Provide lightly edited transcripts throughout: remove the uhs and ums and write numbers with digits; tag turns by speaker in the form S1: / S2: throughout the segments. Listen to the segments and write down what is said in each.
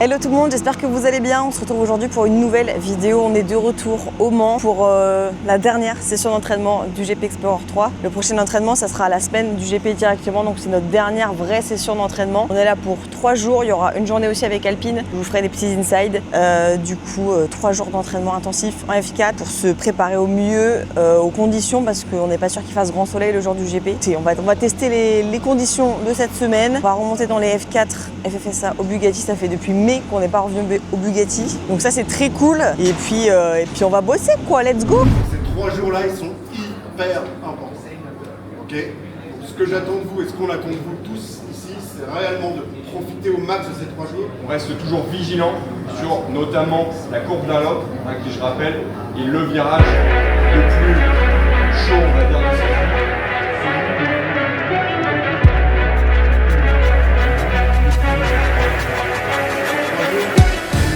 S1: Hello tout le monde, j'espère que vous allez bien. On se retrouve aujourd'hui pour une nouvelle vidéo. On est de retour au Mans pour la dernière session d'entraînement du GP Explorer 3. Le prochain entraînement, ça sera la semaine du GP directement, donc c'est notre dernière vraie session d'entraînement. On est là pour 3 jours, il y aura une journée aussi avec Alpine. Je vous ferai des petits insides. Du coup, 3 jours d'entraînement intensif en F4 pour se préparer au mieux aux conditions parce qu'on n'est pas sûr qu'il fasse grand soleil le jour du GP. On va tester les conditions de cette semaine. On va remonter dans les F4 FFSA au Bugatti, ça fait depuis mai qu'on n'est pas revenu au Bugatti. Donc ça c'est très cool. Et puis on va bosser quoi, let's go.
S2: Ces 3 jours-là, ils sont hyper importants. Ok. Donc, ce que j'attends de vous et ce qu'on attend de vous tous ici, c'est réellement de profiter au max de ces 3 jours.
S3: On reste toujours vigilant sur notamment la courbe d'Alop, qui je rappelle, est le virage le plus chaud, on va dire, de cette année.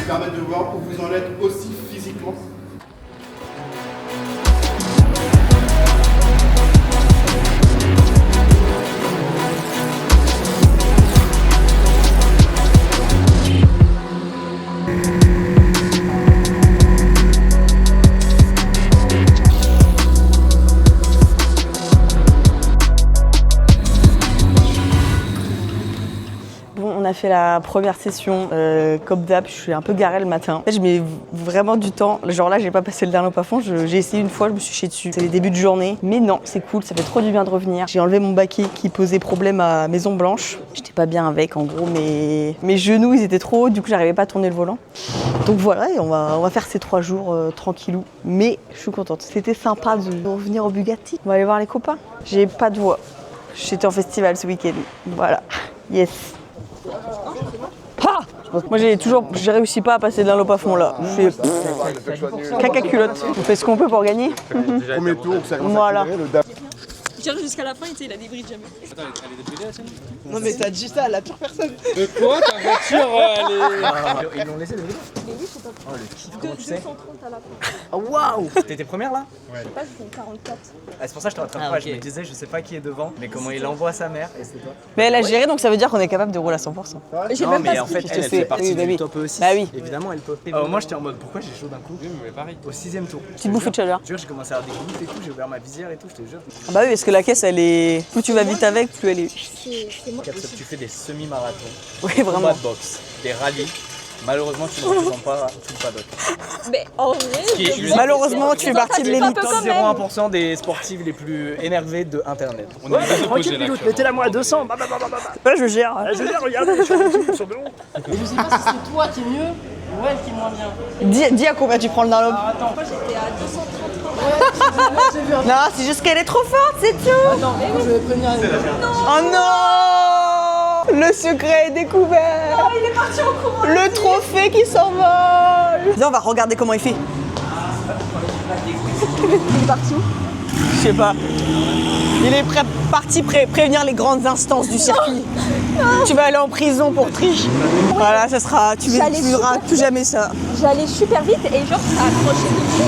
S2: Permettre de voir où vous en êtes aussi physiquement.
S1: On a fait la première session, comme d'hab, je suis un peu garée le matin. En fait, je mets vraiment du temps. Genre là, j'ai pas passé le dernier pas fond. J'ai essayé une fois, je me suis chiée dessus. C'est les débuts de journée. Mais non, c'est cool, ça fait trop du bien de revenir. J'ai enlevé mon baquet qui posait problème à Maison Blanche. J'étais pas bien avec, en gros, mes genoux, ils étaient trop hauts. Du coup, j'arrivais pas à tourner le volant. Donc voilà, et on va faire ces 3 jours tranquillou. Mais je suis contente. C'était sympa de revenir au Bugatti. On va aller voir les copains. J'ai pas de voix. J'étais en festival ce week-end. Voilà. Yes. Ah, moi j'ai réussi pas à passer d'un lot à fond là. Je suis caca culotte. On fait ce qu'on peut pour gagner.
S2: Premier tour, ça commence
S1: Voilà.
S2: à accélérer, le dab.
S4: J'arrive jusqu'à la fin, il a des bridges jamais.
S5: Attends, elle est débridée la tienne?
S6: Non mais t'as dit ça, elle attire personne.
S5: De quoi ta voiture elle est...
S6: Ils l'ont laissé débrider.
S4: Mais oui, faut pas.
S6: Oh le kiff, comment tu sais?
S4: 230 à la fin.
S6: Ah waouh. T'étais première là?
S4: Je sais pas, ils font 44.
S6: C'est pour ça que je te rattrape pas, je me disais je sais pas qui est devant, mais comment il envoie sa mère et c'est toi.
S1: Mais elle a géré donc ça veut dire qu'on est capable de rouler à 100%.
S4: J'ai
S6: Non
S4: même
S6: mais
S4: pas
S6: en fait
S4: speed.
S6: elle
S1: sais.
S6: fait partie
S1: Oui, bah
S6: du
S1: oui.
S6: top E6.
S1: Bah oui.
S6: Évidemment elle peut. Moi j'étais en mode pourquoi j'ai chaud d'un coup?
S5: Oui mais pareil.
S6: Au 6ème tour.
S1: Petite bouffée de chaleur.
S6: Je te jure j'ai commencé à avoir des gouttes et tout, j'ai ouvert ma visière et tout, je te jure.
S1: Ah bah oui, parce que la caisse elle est. Plus tu vas vite avec, plus elle est.
S4: C'est moi.
S6: Tu fais des semi-marathons,
S1: Oui,
S6: combats
S1: vraiment.
S6: de boxe, des rallyes. Malheureusement tu ne représentes pas tout le paddock.
S4: Mais en vrai,
S1: Malheureusement, tu fais partie de l'élite.
S4: Quand même.
S6: 0,1% des sportifs les plus énervés de internet.
S5: On est les deux opposés là.
S6: Mettez-la moi à 200.
S1: Ouais, je gère.
S6: Je veux dire, regardez, je suis sur de long.
S7: Et je sais pas si c'est toi qui est mieux ou elle qui est moins bien.
S1: Dis à combien tu prends le Dunlop.
S7: Alors attends,
S4: moi j'étais à 230.
S7: j'ai vu un truc.
S1: Non, c'est juste qu'elle est trop forte, c'est tout.
S7: Attends, je vais prévenir un
S1: Oh non! Le secret est découvert.
S4: Oh, il est parti en courant.
S1: Le trophée qui s'envole. Viens, on va regarder comment il fait. Il est parti où? Je sais pas. Il est parti prévenir les grandes instances du circuit. Tu vas aller en prison pour triche. Voilà, ça sera. Tu
S4: J'allais
S1: verras
S4: super
S1: plus jamais ça.
S4: J'allais super vite et genre ça a accroché de fou.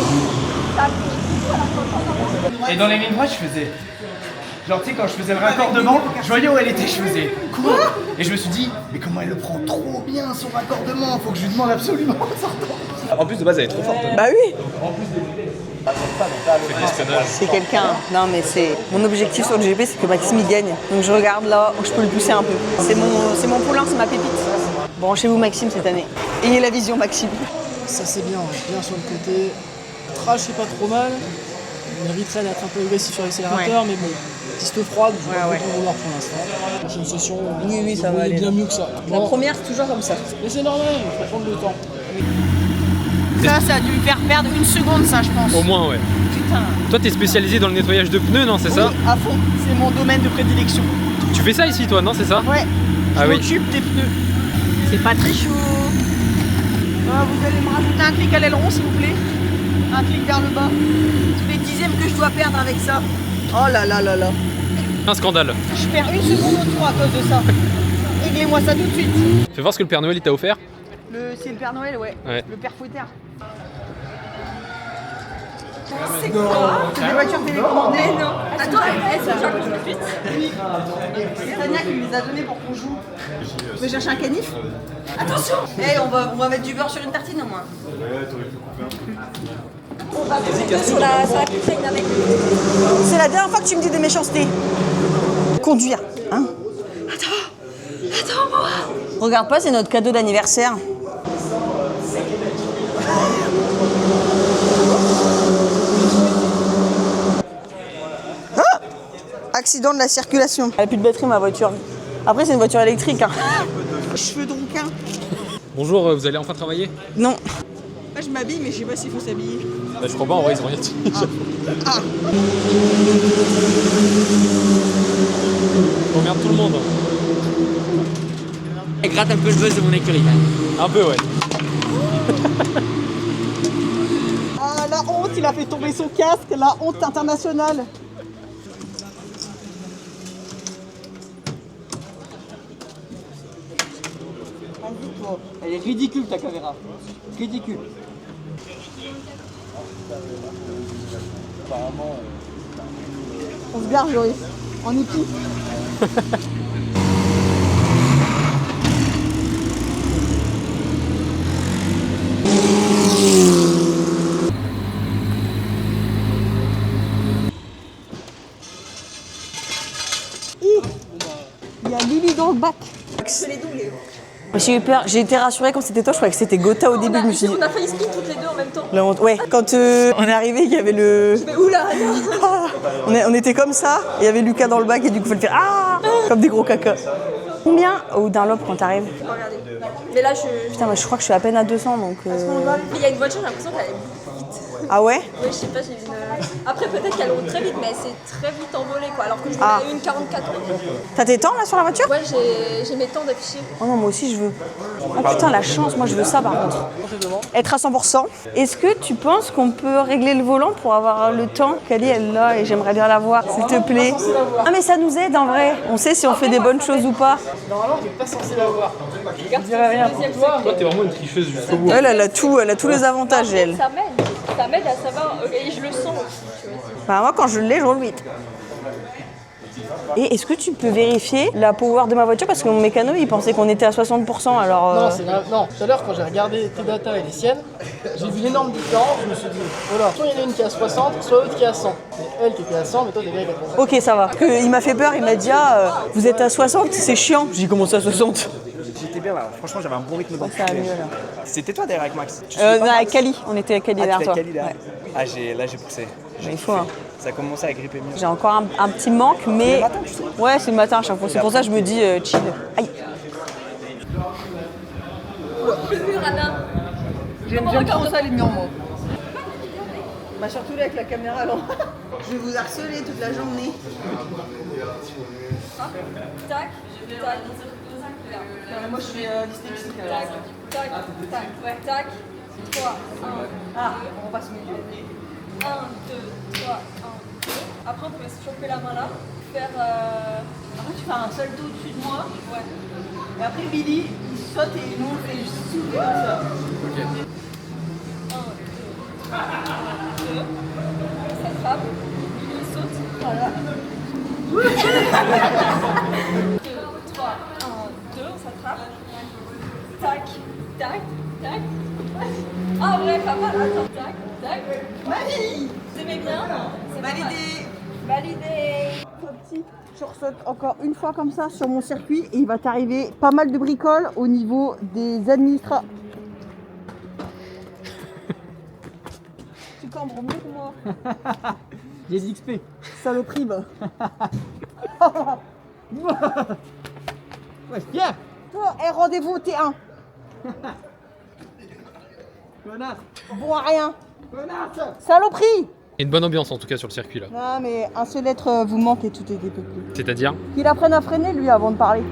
S4: Ça a accroché.
S8: Et dans les lignes droites, je faisais. Genre, tu sais, quand je faisais le raccordement, je voyais où elle était, je faisais quoi? Et je me suis dit, mais comment elle le prend trop bien son raccordement? Faut que je lui demande absolument en sortant.
S6: En plus, de base, elle est trop forte.
S1: Bah oui. C'est quelqu'un. Non mais c'est mon objectif sur le GP, c'est que Maxime il gagne. Donc je regarde là où je peux le pousser un peu. C'est mon poulain, c'est ma pépite. Branchez-vous Maxime cette année. Ayez la vision Maxime.
S7: Ça c'est bien, bien sur le côté. Trash c'est pas trop mal. Il mériterait d'être un peu agressif sur l'accélérateur, mais bon, piste froide, je vais pas trop vouloir pour l'instant. Prochaine session,
S1: Oui, ça va aller.
S7: bien mieux que ça.
S1: La
S7: Bon,
S1: première c'est toujours comme ça.
S7: mais c'est normal, il faut prendre le temps.
S1: Ça a dû me faire perdre 1 seconde ça je pense.
S5: Au moins ouais.
S1: Putain.
S5: Toi t'es spécialisé dans le nettoyage de pneus non c'est ça?
S1: Oui, à fond, c'est mon domaine de prédilection.
S5: Tu fais ça ici toi non c'est ça?
S1: Ouais.
S5: Ah
S1: Je
S5: oui.
S1: m'occupe des pneus. C'est pas très chaud. Ah, vous allez me rajouter un clic à l'aileron s'il vous plaît. Un clic vers le bas. Tous les dixièmes que je dois perdre avec ça. Oh là là là là.
S5: Un scandale.
S1: Je perds 1 seconde au tour à cause de ça. Réglez-moi ça tout de suite.
S5: Fais voir ce que le Père Noël il t'a offert.
S1: C'est le Père Noël, ouais.
S5: Ouais.
S1: Le Père Fouettard.
S4: C'est quoi?
S1: Des voitures télécommandées.
S4: Mais non. Attends, elle s'est déjà conduite.
S1: C'est Tania qui nous les a donné pour qu'on joue. Tu veux chercher un canif? Attention! Eh, on va mettre du beurre sur une tartine au moins.
S4: On va plutôt sur la poutine avec lui.
S1: C'est la dernière fois que tu me dis des méchancetés. Conduire, hein? Attends-moi! Regarde pas, c'est notre cadeau d'anniversaire. Ah! Accident de la circulation. Elle a plus de batterie ma voiture. Après c'est une voiture électrique. Hein. Cheveux d'onquin.
S5: Bonjour, vous allez enfin travailler?
S1: Non. Moi je m'habille mais je sais pas s'il faut s'habiller.
S5: Bah, je crois pas, en vrai, ils ont rien dit. On emmerde tout le monde.
S6: Elle gratte un peu le buzz de mon écurie.
S5: Un peu, ouais.
S1: Ah la honte, il a fait tomber son casque, la honte internationale.
S6: Elle est ridicule ta caméra. Ridicule.
S1: On se gare Joris, en épi. Il y a Lily dans le bac. J'ai eu peur, j'ai été rassurée quand c'était toi, je croyais que c'était Gotha au début, je me suis dit.
S4: On a failli ski toutes les deux en même temps.
S1: La honte. Ouais, quand on est arrivé, il y avait le.
S4: Mais oula!
S1: On était comme ça, et il y avait Lucas dans le bac et du coup, il fallait faire ah comme des gros caca. Combien au Dunlop quand t'arrives?
S4: Regardez. Mais là,
S1: Putain, moi je crois que je suis à peine à 200 donc.
S4: il y a une voiture, j'ai l'impression qu'elle est vite.
S1: Ah ouais?
S4: Oui, je sais pas, j'ai vu une. Après, peut-être qu'elle roule très vite, mais elle s'est très vite envolée quoi. Alors que je
S1: Ah.
S4: voulais une 44.
S1: T'as tes temps là sur la voiture?
S4: Ouais, j'ai mes temps d'afficher.
S1: Oh non, moi aussi je veux. Oh putain, la chance, moi je veux ça par contre. Être à 100%. Est-ce que tu penses qu'on peut régler le volant pour avoir le temps qu'Ali elle l'a et j'aimerais bien la voir, s'il te plaît? Ah mais ça nous aide en vrai. On sait si on fait des bonnes choses ou pas.
S7: Normalement, t'es pas censé l'avoir.
S4: Je dirais rien.
S5: Toi, t'es vraiment une tricheuse jusqu'au bout.
S1: Elle a tout, elle a tous les avantages elle.
S4: Ça m'aide à savoir, et je le sens aussi. Tu vois.
S1: Bah moi quand je l'ai, je roule vite. Et est-ce que tu peux vérifier la power de ma voiture parce que mon mécano il pensait qu'on était à 60% alors.
S7: Non, non, tout à l'heure quand j'ai regardé tes datas et les siennes, j'ai vu l'énorme différence, je me suis dit, voilà, soit il y en a une qui est à 60, soit l'autre qui est à 100. Et elle qui était à 100, mais toi t'es bien à 80.
S1: Ok ça va. Parce que il m'a fait peur, il m'a dit ah vous êtes à 60, c'est chiant. J'ai dit comment ça à 60?
S6: J'étais bien là, franchement j'avais un bon rythme dans
S1: Ça va mieux là.
S6: C'était toi derrière avec Max?
S1: Non, avec Kali, on était avec Kali derrière toi.
S6: Là. Ah, là j'ai poussé.
S1: Mais il faut hein.
S6: Ça a commencé à gripper mieux.
S1: J'ai encore un petit manque mais.
S6: Le matin, tu sais.
S1: Ouais c'est le matin à chaque fois. C'est pour ça que je me dis chill. Aïe.
S4: Le mur, Anna.
S1: J'aime trop ça les murs moi. Bah surtout là avec la caméra là. Je vais vous harceler toute la journée.
S4: Tac, tac.
S1: Moi je fais l'esthétique.
S4: Tac, tac, tac, ouais, tac. 3, 1,
S1: Ah, on passe au milieu.
S4: 1, 2, 3, 1, 2. Après, on peut se choper la main là. Faire.
S1: Après tu fais un salto au-dessus de moi.
S4: Ouais.
S1: Et après Billy, il saute et nous on fait juste soulever comme ça.
S4: 1, 2, ça frappe. Il saute. Voilà. 2, 3, 1, 2, on s'attrape. Tac, tac, tac. Ah ouais, pas mal. Attends, tac, tac.
S1: Marie,
S4: Vous aimez bien? C'est pas mal.
S1: validé.
S4: Validé.
S1: Petit, je ressaute encore une fois comme ça sur mon circuit et il va t'arriver pas mal de bricoles au niveau des administrateurs. Tu cambres mieux que moi.
S7: J'ai des XP.
S1: Saloperie va.
S7: Ouais, bien.
S1: Toi, rendez-vous au T1.
S7: Connasse.
S1: Bon à rien.
S7: Connasse.
S1: Saloperie.
S5: Il y a une bonne ambiance en tout cas sur le circuit là.
S1: Non mais un seul être vous manque et tout est dépeuplé.
S5: C'est-à-dire?
S1: Qu'il apprenne à freiner lui avant de parler.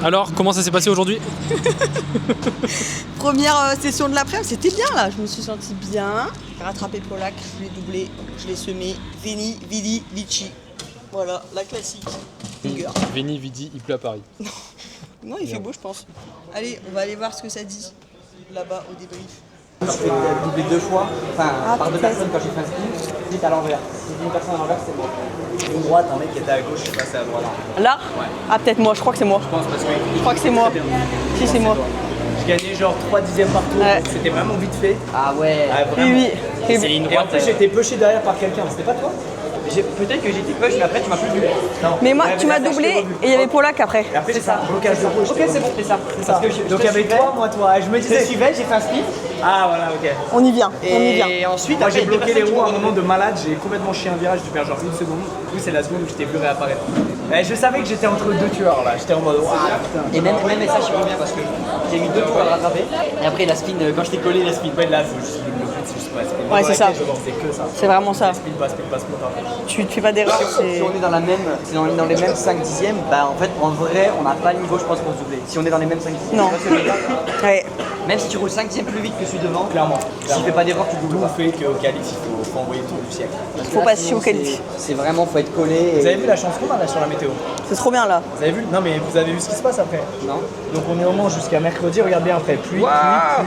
S5: Alors, comment ça s'est passé aujourd'hui?
S1: Première session de l'après-midi, c'était bien là, je me suis sentie bien. J'ai rattrapé Polak, je l'ai doublé, je l'ai semé. Veni, Vidi, Vici. Voilà, la classique.
S5: Veni, Vidi, il pleut à Paris.
S1: Non, il fait beau, je pense. Allez, on va aller voir ce que ça dit là-bas au débrief.
S9: Je fais doubler 2 fois, enfin par 2 personnes quand j'ai fait un spin, vite à l'envers. Si j'ai une personne à l'envers, c'est moi.
S6: Une droite, un mec qui était à gauche, je suis passé à droite.
S1: Là Ah, peut-être moi, je crois que c'est moi.
S6: Je pense parce que.
S1: Je crois que c'est moi. Si, c'est moi.
S6: Je gagnais genre 3 dixièmes par tour,
S1: Ouais.
S6: donc c'était vraiment vite fait.
S9: Ah ouais.
S6: Ah, vraiment.
S1: Oui, oui.
S6: C'est une droite. Et en plus, j'étais pushé derrière par quelqu'un, c'était pas toi?
S9: Peut-être que j'étais push, mais après tu m'as plus vu.
S6: Non.
S1: Mais moi,
S6: Ouais,
S1: tu m'as
S6: après, je
S1: doublé
S6: t'ai revu.
S1: et il y avait Polak après.
S6: Et après, j'ai fait un blocage de gauche.
S9: Ok, c'est bon, c'est ça.
S6: Ça. Donc il y avait toi, moi. Et je me
S9: Je te
S6: disais.
S9: suivais, j'ai fait un spin.
S6: Ah voilà, ok.
S1: On y vient, on y vient.
S9: Et ensuite,
S6: Moi
S9: après,
S6: j'ai
S9: il y a deux
S6: bloqué les
S9: personnes qui
S6: roues à un
S9: m'ont
S6: moment de malade, j'ai complètement chié un virage, j'ai fait genre une seconde. Du coup, c'est la seconde où je t'ai vu réapparaître. Et je savais que j'étais entre deux tueurs là, j'étais en mode ah putain.
S9: Et même ça, je suis bien parce que j'ai eu 2 tours à le rattraper. Et après, la spin, quand je t'ai collé, la spin.
S6: Ouais, là, faut juste le but, c'est juste pas spin.
S1: Ouais, c'est ça.
S6: C'est que ça.
S1: C'est vraiment ça.
S6: Spin pas.
S1: Tu te fais pas d'erreur.
S9: Si on est dans la même, si on est dans les mêmes 5 dixièmes, bah en fait, en vrai, on n'a pas le niveau, je pense, pour se doubler. Si on est dans les mêmes 5 dixièmes.
S1: Non.
S9: Tu vois ce que je veux dire.
S1: Ouais.
S9: Même si tu roules 5 dixièmes plus vite que celui devant,
S6: Clairement.
S9: s'il fait pas d'erreur, tu doubles
S6: Tout
S9: pas.
S6: fait qu'au Calice, il faut envoyer le tour du siècle.
S9: Parce que
S1: Faut
S9: là,
S1: pas
S9: sinon,
S1: au qualité.
S9: C'est vraiment, faut être collé.
S6: Vous avez vu la chance qu'on a là sur la météo?
S1: C'est trop bien là.
S6: Vous avez vu? Non mais vous avez vu ce qui se passe après?
S9: Non.
S6: Donc on est au Mans jusqu'à mercredi, regarde bien après. Pluie.
S1: Ah,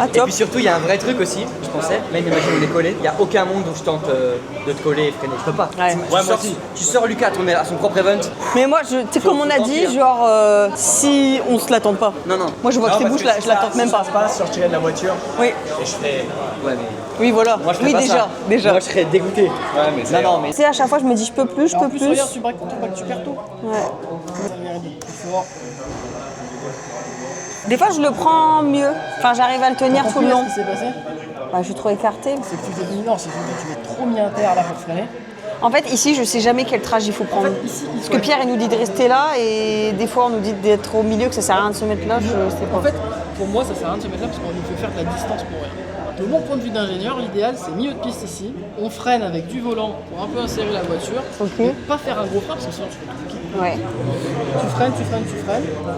S9: Et
S1: top.
S9: puis surtout, il y a un vrai truc aussi, je pensais. Là, imagine, on est collé. Il n'y a aucun monde où je tente de te coller et freiner. Je peux pas.
S1: Ouais.
S9: Tu sors Lucas à son propre event.
S1: Mais moi, tu sais, comme on a dit,
S9: tenter,
S1: genre, si on se la tente pas.
S9: Non.
S1: Moi, je vois que c'est vous, je la tente même pas.
S6: Ça se passe, je sortirais de la voiture
S1: Oui,
S6: et je ferais.
S9: Ouais, mais.
S1: oui, voilà.
S9: Moi, je ferais
S1: Oui,
S9: pas
S1: déjà,
S9: ça.
S1: déjà.
S9: Moi, je serais dégoûté.
S6: Ouais, mais
S9: Non, non, mais.
S1: Tu sais, à chaque fois, je me dis, je peux plus, je
S7: En
S1: peux
S7: plus,
S1: plus.
S7: regarde, tu braques contre pas que tu perds tout.
S1: Ouais.
S7: Ça mérite d'être plus fort.
S1: Des fois, je le prends mieux. Enfin, j'arrive à le tenir tout le long.
S7: Qu'est-ce qui s'est passé?
S1: Bah, je suis trop écartée.
S7: C'est que tu t'es dit non, c'est que tu m'as trop mis un terre là pour freiner.
S1: En fait, ici, je sais jamais quel trajet il faut prendre. Parce que Pierre, il nous dit de rester là, et des fois, on nous dit d'être au milieu, que ça sert à rien de se mettre là, je sais pas.
S7: En fait, pour moi, ça sert à rien de se mettre là parce qu'on nous fait faire de la distance pour rien. De mon point de vue d'ingénieur, l'idéal c'est milieu de piste ici. On freine avec du volant pour un peu insérer la voiture.
S1: Ok.
S7: Mais pas faire un gros frein parce que sinon tu fais tout le
S1: Ouais.
S7: Tu freines.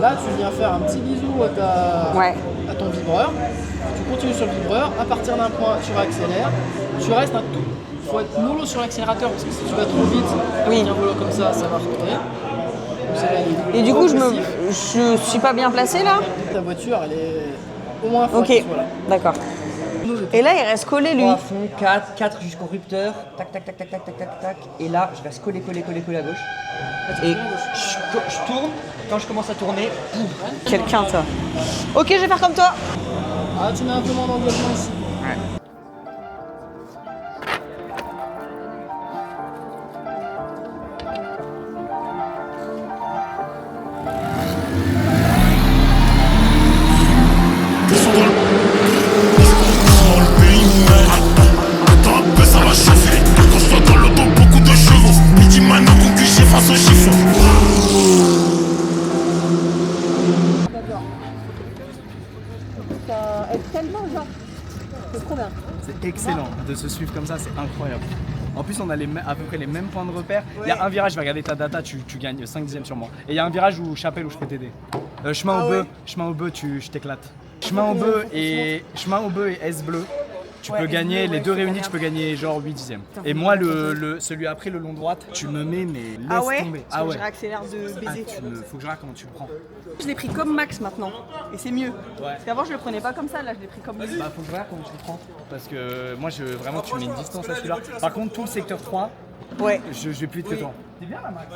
S7: Là, tu viens faire un petit bisou à ton vibreur. Tu continues sur le vibreur. À partir d'un point, tu réaccélères. Tu restes un tout. Il faut être mollo sur l'accélérateur parce que si tu vas trop vite, avec un volant comme ça va retourner. Donc, ça va aller
S1: Et du coup,
S7: progressif.
S1: je suis pas bien placée là.
S7: Ta voiture, elle est au moins
S1: Ok,
S7: forte. Voilà.
S1: d'accord. Et là, il reste collé, lui.
S9: 3 fond, 4 jusqu'au rupteur. Tac. Et là, je reste collé à gauche. Et je tourne. Quand je commence à tourner, boum.
S1: Quelqu'un, toi. Ok, je vais faire comme toi.
S7: Ah, tu mets un peu moins d'engagement ici. C'est excellent de se suivre comme ça, c'est incroyable. En plus, on a à peu près les mêmes points de repère. Il y a un virage, je vais regarder ta data, tu gagnes 5 dixièmes sur moi. Et il y a un virage où Chapelle où je peux t'aider. Chemin au bœuf, je t'éclate. Chemin au bœuf et S bleu. Tu peux gagner, les deux réunis, tu peux gagner genre 8 dixièmes. Et moi, celui après, le long droite, tu me mets, mais laisse tomber.
S1: Parce que je réaccélère de baiser.
S6: Faut que je regarde comment tu le prends.
S1: Je l'ai pris comme Max maintenant, et c'est mieux. Parce qu'avant, je le prenais pas comme ça, là, je l'ai pris comme lui.
S6: Bah, faut que je regarde comment tu le prends. Parce que moi, vraiment, tu mets une distance à celui-là. Par contre, tout le secteur 3, je vais plus vite que toi. T'es bien là, Max?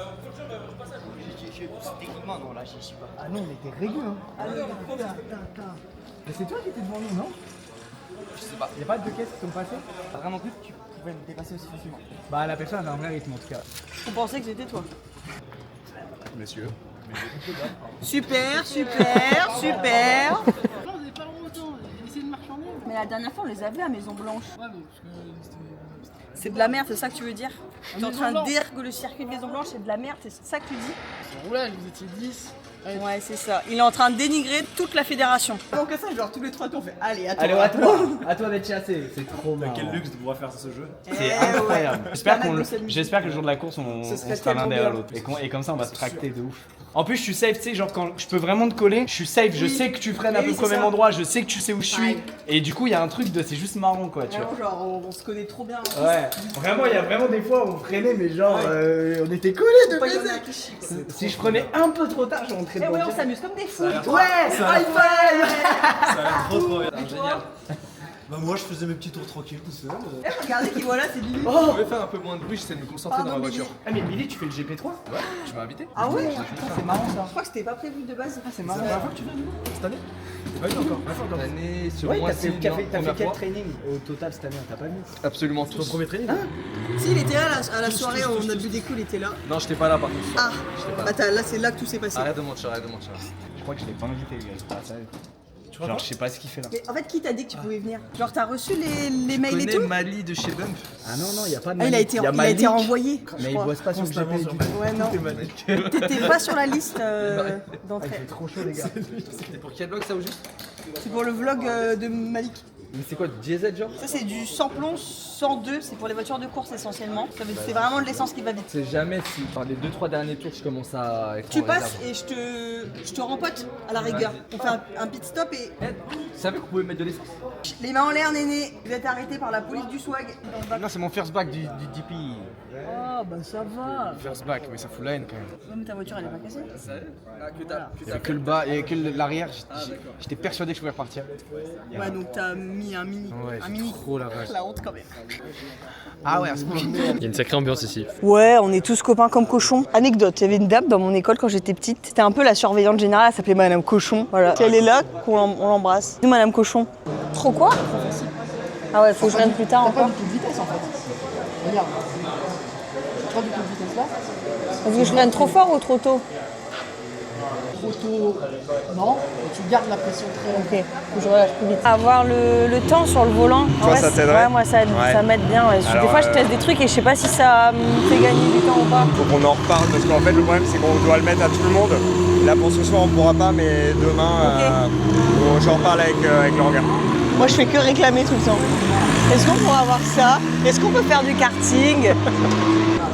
S9: Techniquement, non, là, j'y suis pas.
S6: Ah non, mais t'es régulier, hein. Mais c'est toi qui étais devant nous, non?
S9: Je sais pas.
S6: Y'a pas de deux caisses qui sont passées?
S9: T'as vraiment cru que tu pouvais me dépasser aussi facilement?
S6: Bah, la personne avait un vrai rythme en tout cas.
S1: On pensait que c'était toi.
S6: Monsieur.
S1: Super.
S7: Non, vous avez pas le temps, essayez de marchander.
S1: Mais la dernière fois, on les avait à Maison Blanche.
S7: Ouais, mais parce que
S1: C'est de la merde, c'est ça que tu veux dire? T'es en
S7: Maison
S1: train de
S7: Blanche.
S1: dire que le circuit de Maison Blanche, c'est de la merde, c'est ça que tu dis?
S7: c'était un roulage, vous étiez 10. Allez,
S1: Ouais, c'est ça. Il est en train de dénigrer toute la fédération. Donc ça, genre tous les 3 tours, on fait allez, à toi.
S6: Allez, à toi d'être chassé. C'est trop marrant. Quel luxe de pouvoir faire ce jeu. C'est incroyable. J'espère que le jour de la course, on sera l'un derrière l'autre. Et comme ça, on va se tracter de ouf.
S7: En plus, je suis safe, tu sais, genre quand je peux vraiment te coller, je suis safe, je sais que tu freines à peu près au même endroit, je sais que tu sais où je suis. Et du coup, il y a un truc de c'est juste marrant quoi, tu vois.
S1: Genre, on se connaît trop bien.
S7: Ouais, vraiment, il y a vraiment des fois où on freinait, mais genre, on était collés de baiser. Si je prenais un peu trop tard, je rentrais dedans.
S1: Ouais, on s'amuse comme des fous.
S7: Ouais, ça high five.
S8: Ça a l'air trop bien. Génial. Bah moi je faisais mes petits tours tranquilles tout seul.
S1: Regardez qui voilà, c'est Billy.
S8: Je vais faire un peu moins de bruit, j'essaie de me concentrer dans la voiture.
S7: Ah mais Billy, tu fais le GP3?
S8: Ouais, tu m'as invité.
S1: Ah ouais?
S7: C'est marrant ça.
S1: Je crois que c'était pas prévu de base.
S7: C'est marrant.
S8: C'est la première fois que tu viens cette année? Pas vu encore. Cette année, sur
S7: Ouais,
S8: moi,
S7: t'as fait quel
S8: fois.
S7: training au total cette année? T'as pas vu?
S8: Absolument tous. Ton premier training?
S1: Si, il était là à la soirée, on a bu des coups, il était là.
S8: Non, j'étais pas là par contre.
S1: Ah,
S8: J'étais pas là.
S1: là c'est là que tout s'est passé.
S8: Arrête de mentir, arrête de mentir.
S7: Je crois que je l'ai pas invité le gars. Ah, ça, genre je sais pas ce qu'il fait là.
S1: Mais en fait, qui t'a dit que tu pouvais venir? Genre, t'as reçu les mails et
S8: Tu connais
S1: tout?
S8: Mali de chez Bump?
S7: Ah non, non, il y a pas de
S1: Ah, il a été
S7: Malik,
S1: renvoyé.
S7: mais il bosse pas sur le GP du coup.
S1: Ouais, non. T'étais pas sur la liste
S7: Ah,
S1: d'entrée.
S7: il fait trop chaud les gars.
S8: C'était pour quel blog ça au juste?
S1: C'est pour le vlog de Malik.
S8: Mais c'est quoi, du diesel genre?
S1: Ça, c'est du samplon 102, c'est pour les voitures de course essentiellement. C'est vraiment de l'essence qui va vite.
S8: C'est jamais si, par les 2-3 derniers tours, je commence à être
S1: Tu
S8: en
S1: passes
S8: réserve.
S1: et je te rempote à la rigueur. On fait un pit stop et
S8: Eh, tu savais qu'on pouvait mettre de l'essence?
S1: les mains en l'air, néné. Vous êtes arrêté par la police du swag.
S7: Non, c'est mon first back du DP.
S1: Ah, bah ça va.
S7: First back, mais ça fout la haine quand même.
S1: Ouais, mais ta voiture, elle est pas cassée.
S7: Il y avait que le bas et que l'arrière, j'étais persuadé que je pouvais repartir.
S1: Ouais, donc t'as mis un mini.
S7: Ouais,
S1: un
S7: c'est
S1: mini.
S7: trop la vache.
S1: La honte quand même.
S7: Ah ouais, à ce moment.
S5: Il y a une sacrée ambiance ici.
S1: Ouais, on est tous copains comme cochons. Anecdote, il y avait une dame dans mon école quand j'étais petite. C'était un peu la surveillante générale, elle s'appelait Madame Cochon. Voilà. Si elle est là, on l'embrasse. Nous, Madame Cochon. Trop quoi? Ah ouais, faut que je vienne plus tard encore.
S10: Pas du tout de vitesse en fait. Regarde. Pas du tout de vitesse là.
S1: Parce que je freine trop fort ou trop tôt?
S10: Trop tôt. Non. Et tu gardes la pression très.
S1: Ok, faut que je relâche plus vite. Avoir le temps sur le volant.
S3: Toi,
S1: ouais,
S3: ça t'aiderait?
S1: Ouais, moi ça m'aide bien. Ouais.
S3: Alors,
S1: des fois je teste des trucs et je sais pas si ça me fait gagner du temps ou pas.
S3: Faut qu'on en reparle parce qu'en fait le problème c'est qu'on doit le mettre à tout le monde. Là pour ce soir on pourra pas, mais demain j'en reparle avec Laurent.
S1: Moi je fais que réclamer tout le temps. Est-ce qu'on pourra avoir ça? Est-ce qu'on peut faire du karting?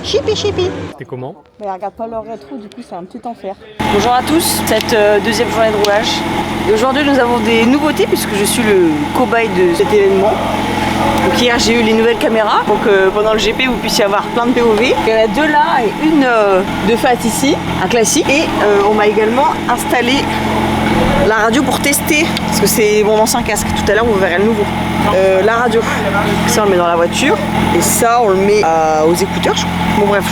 S1: Chipi chipi.
S5: C'était comment?
S1: Mais regarde pas leur rétro, du coup c'est un petit enfer. Bonjour à tous, cette deuxième journée de roulage. Et aujourd'hui nous avons des nouveautés puisque je suis le cobaye de cet événement. Donc hier j'ai eu les nouvelles caméras pour que pendant le GP vous puissiez avoir plein de POV. Il y en a deux là et une de face ici, un classique. Et on m'a également installé la radio pour tester, parce que c'est mon ancien casque. Tout à l'heure vous verrez le nouveau. La radio, ça on le met dans la voiture et ça on le met aux écouteurs. Bon bref,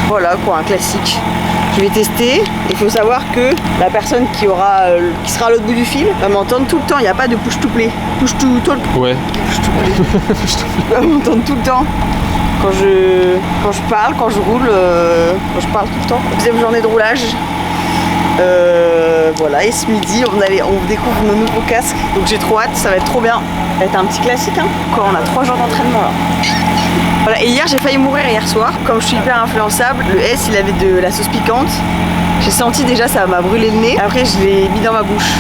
S1: voilà quoi, un classique. Je vais tester. Il faut savoir que la personne qui sera à l'autre bout du fil va m'entendre tout le temps. Il n'y a pas de push to play. Push to talk.
S5: Ouais.
S1: Push to play. Va m'entendre tout le temps. Quand je parle, quand je roule, quand je parle tout le temps. Deuxième journée de roulage. Voilà, et ce midi on découvre nos nouveaux casques, donc j'ai trop hâte, ça va être trop bien. Ça va être un petit classique, hein. Encore, on a 3 jours d'entraînement là. Voilà, et hier j'ai failli mourir hier soir. Comme je suis hyper influençable, le S il avait de la sauce piquante. J'ai senti déjà ça m'a brûlé le nez. Après je l'ai mis dans ma bouche.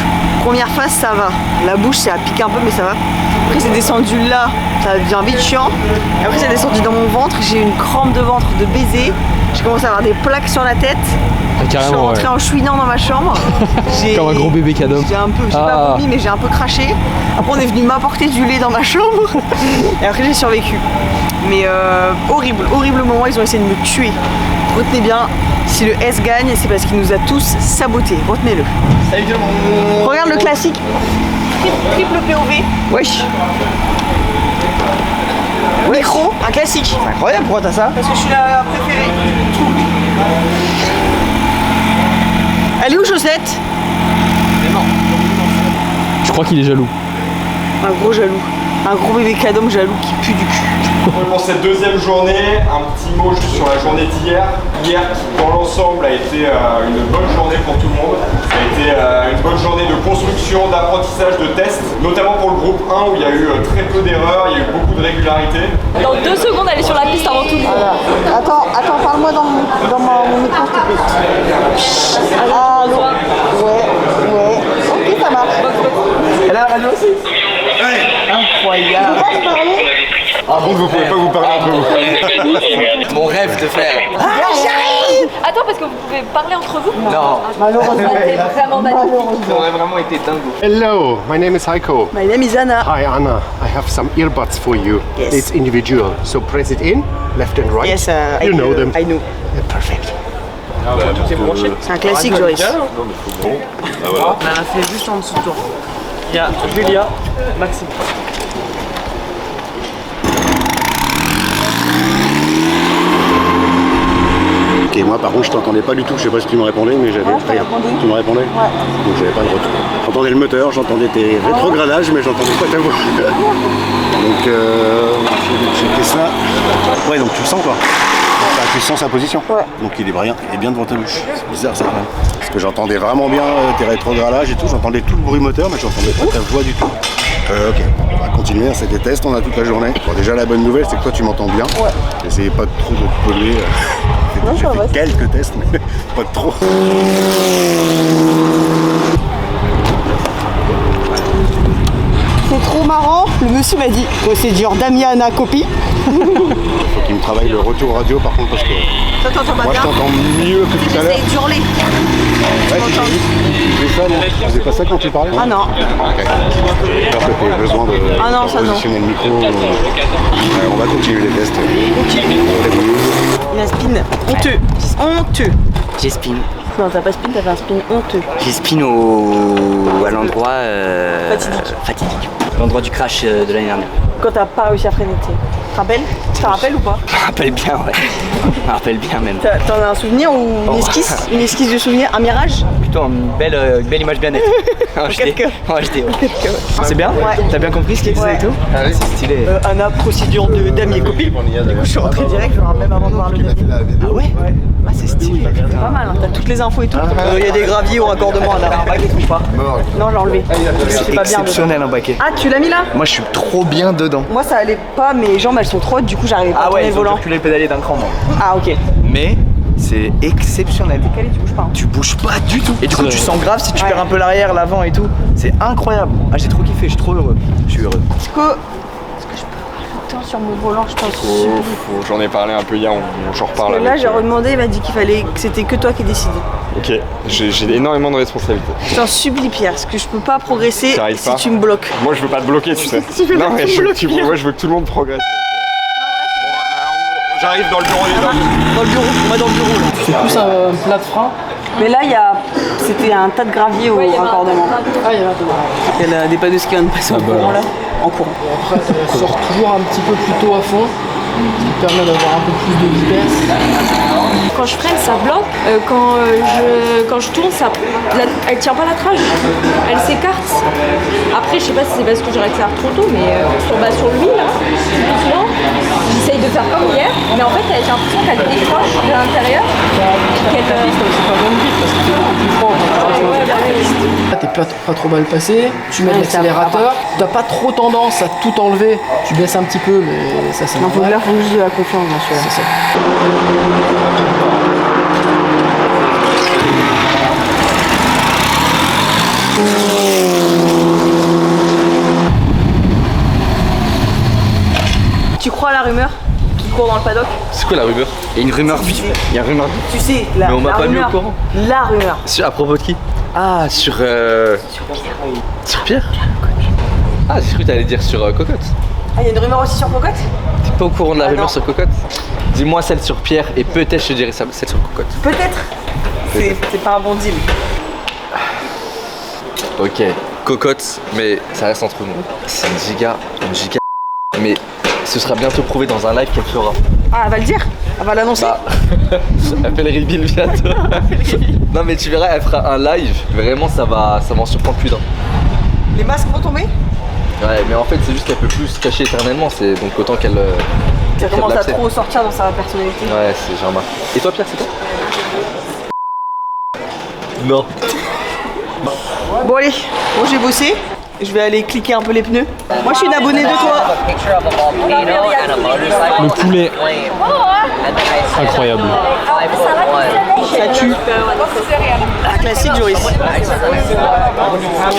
S1: Première phase ça va. La bouche ça pique un peu mais ça va. Après c'est descendu là, ça devient vite chiant. Et après c'est descendu dans mon ventre, j'ai eu une crampe de ventre de baiser. J'ai commencé à avoir des plaques sur la tête. Je suis rentrée en chouinant dans ma chambre.
S5: Comme un gros bébé cadeau.
S1: J'ai pas vomi mais j'ai un peu craché. Après on est venu m'apporter du lait dans ma chambre. Et après j'ai survécu. Mais horrible moment, ils ont essayé de me tuer. Retenez bien, si le S gagne, c'est parce qu'il nous a tous sabotés. Retenez-le. Regarde le classique. Triple POV. Wesh. Micro, un classique.
S7: C'est incroyable, pourquoi t'as ça?
S1: Parce que je suis la préférée. Elle est où Josette?
S5: Je crois qu'il est jaloux.
S1: Un gros jaloux. Un gros bébé cadom jaloux qui pue du cul.
S3: Pour cette deuxième journée, un petit mot juste sur la journée d'hier. Hier, qui dans l'ensemble a été une bonne journée pour tout le monde. Ça a été une bonne journée de construction, d'apprentissage, de tests, notamment pour le groupe 1 où il y a eu très peu d'erreurs, il y a eu beaucoup de régularité.
S4: Dans 2 secondes, elle est sur la piste avant tout le monde.
S1: Attends, parle-moi dans mon micro s'il te plaît. Allô? Ouais. Ok, ça marche.
S7: Elle a la radio aussi?
S1: Incroyable. Tu peux pas me parler?
S2: Par contre, vous pouvez pas vous parler entre vous.
S8: Mon rêve de faire.
S4: Attends, parce que vous pouvez parler entre vous?
S8: Non.
S4: Malheureusement, c'est vraiment magnifique.
S8: Ça aurait vraiment été dingue.
S2: Hello, my name is Heiko.
S1: My name is Anna.
S2: Hi Anna, I have some earbuds for you.
S1: Yes.
S2: It's individual, so press it in, left and right.
S1: Yes,
S2: you know them.
S1: I know.
S2: Perfect.
S1: C'est un classique, Joris.
S5: On a fait juste en dessous de toi. Il y a Julia, Maxime.
S2: Ok, moi par contre je t'entendais pas du tout, je sais pas si tu me répondais, mais j'avais rien. Tu me répondais? Ouais. Donc j'avais pas de retour. J'entendais le moteur, j'entendais tes rétrogradages, mais j'entendais pas ta voix. Donc j'ai checké ça. Ouais, donc tu le sens quoi? Enfin, tu sens sa position. Ouais. Donc il est bien devant ta bouche. C'est bizarre ça quand même. Parce que j'entendais vraiment bien tes rétrogradages et tout, j'entendais tout le bruit moteur, mais j'entendais pas ta voix du tout. Ok, on va continuer, c'est des tests, on a toute la journée. Bon, déjà la bonne nouvelle c'est que toi tu m'entends bien. Ouais. Essayez pas trop de te polluer. J'ai fait quelques tests, mais pas de trop.
S1: C'est trop marrant, le monsieur m'a dit procédure Damiana copie.
S2: Faut qu'il me travaille le retour radio par contre parce que
S1: Ça t'entends pas
S2: moi
S1: bien?
S2: je t'entends mieux que tout à l'heure.
S1: J'essaie d'hurler.
S2: Ouais, tu fais ça, non? Tu faisais pas ça quand tu parlais?
S1: Ah non.
S2: Ok. J'espère que tu as besoin de positionner le micro. On va continuer les tests.
S1: Il a un spin honteux. Honteux.
S9: J'ai spin.
S1: Non, t'as pas spin, t'as fait un spin honteux.
S9: J'ai spin à l'endroit fatidique. L'endroit du crash de l'année dernière.
S1: Quand t'as pas réussi à freiner, tu te rappelles? Tu te rappelles ou pas?
S9: Je me rappelle bien, ouais. Je me rappelle bien même.
S1: T'en as un souvenir ou une esquisse? Une esquisse de souvenir? Un mirage?
S9: Plutôt une belle image bien nette. En HD. C'est bien?
S1: Ouais.
S9: T'as bien compris ce qu'il disait et tout? Ah oui, c'est stylé.
S1: Anna, procédure de damier copie. Du coup, je suis rentré direct, genre même avant de voir le début.
S9: Ah ouais? Ah, c'est stylé.
S1: C'est pas mal, hein. T'as toutes les infos et tout. Il y a des graviers au raccordement, Anna. Un baquet ou pas? Non, j'ai enlevé.
S8: C'est
S1: pas bien
S8: exceptionnel un baquet.
S1: Ah, tu l'as mis là?
S8: Moi je suis trop bien dedans.
S1: Moi, ça allait pas, mes jambes elles sont trop hautes, du coup, j'arrivais pas à tourner le volant.
S8: Tu l'as pédalé d'un cran moi.
S1: Ah, ok.
S8: Mais c'est exceptionnel.
S1: Calé, tu bouges pas. Hein.
S8: Tu bouges pas du tout. Et du coup tu sens grave si tu perds un peu l'arrière, l'avant et tout. C'est incroyable. Ah j'ai trop kiffé, je suis trop heureux. Je suis heureux.
S1: Est-ce que je peux avoir le temps sur mon volant? Je pense.
S3: J'en ai parlé un peu hier, j'en reparle avec.
S1: Là j'ai redemandé, il m'a dit qu'il fallait que c'était que toi qui décidais.
S3: Ok, j'ai énormément de responsabilités.
S1: Je t'en supplie Pierre, parce que je peux pas progresser si tu me bloques.
S3: Moi je veux pas te bloquer, tu sais. Non mais moi je veux que tout le monde progresse. J'arrive dans le bureau des dames.
S1: Dans le bureau, on va dans le bureau là.
S10: C'est plus un plat de frein.
S1: Mais là c'était un tas de gravier au raccordement.
S10: Ah, il y en a un.
S1: Il y a des panneaux qui viennent de passer en courant là. En courant.
S10: Et après, tu sors toujours un petit peu plus tôt à fond, ce qui te permet d'avoir un peu plus de vitesse.
S4: Quand je freine, ça bloque. Quand je tourne, elle tient pas la trage. Elle s'écarte. Après, je sais pas si c'est parce que je réaccélère trop tôt, mais sur lui, là, doucement, j'essaye de faire comme hier. Mais en fait, j'ai l'impression qu'elle décroche de l'intérieur.
S10: C'est pas bonne vite parce que c'est beaucoup plus fort. Là, t'es pas trop mal passé, tu mets l'accélérateur, t'as pas trop tendance à tout enlever, tu baisses un petit peu, mais ça c'est normal.
S1: Là, faut juste de la confiance, bien sûr.
S10: C'est ça.
S1: Tu crois à la rumeur qui court dans le paddock?
S5: C'est quoi la rumeur?
S9: Il y a une rumeur. Il y a une rumeur.
S1: Tu sais, la
S5: Mais on m'a pas mis au courant.
S1: La rumeur.
S5: À propos de qui? Ah, sur Pierre? Ah, j'ai cru que t'allais dire sur Cocotte.
S1: Ah, il y a une rumeur aussi sur Cocotte?
S5: T'es pas au courant de la rumeur
S1: non.
S5: sur Cocotte? Dis-moi celle sur Pierre et peut-être je te dirai celle sur Cocotte.
S1: Peut-être. C'est pas un bon deal.
S5: Ok, Cocotte, mais ça reste entre nous. C'est une giga. Mais ce sera bientôt prouvé dans un live qu'elle fera.
S1: Ah, elle va le dire? Elle va l'annoncer?
S5: Bah, appelle Reveal bientôt. Non mais tu verras, elle fera un live. Vraiment, ça va en surprendre plus d'un.
S1: Les masques vont tomber?
S5: Ouais, mais en fait, c'est juste qu'elle peut plus se cacher éternellement. C'est donc autant qu'elle.
S1: Ça commence à trop sortir dans sa personnalité.
S5: Ouais, j'ai remarqué. Et toi, Pierre, c'est toi? Non.
S1: Bon allez, bon j'ai bossé. Je vais aller cliquer un peu les pneus. Moi je suis une abonnée de toi.
S11: Le poulet. Incroyable.
S1: Ça tue. Un classique Joris.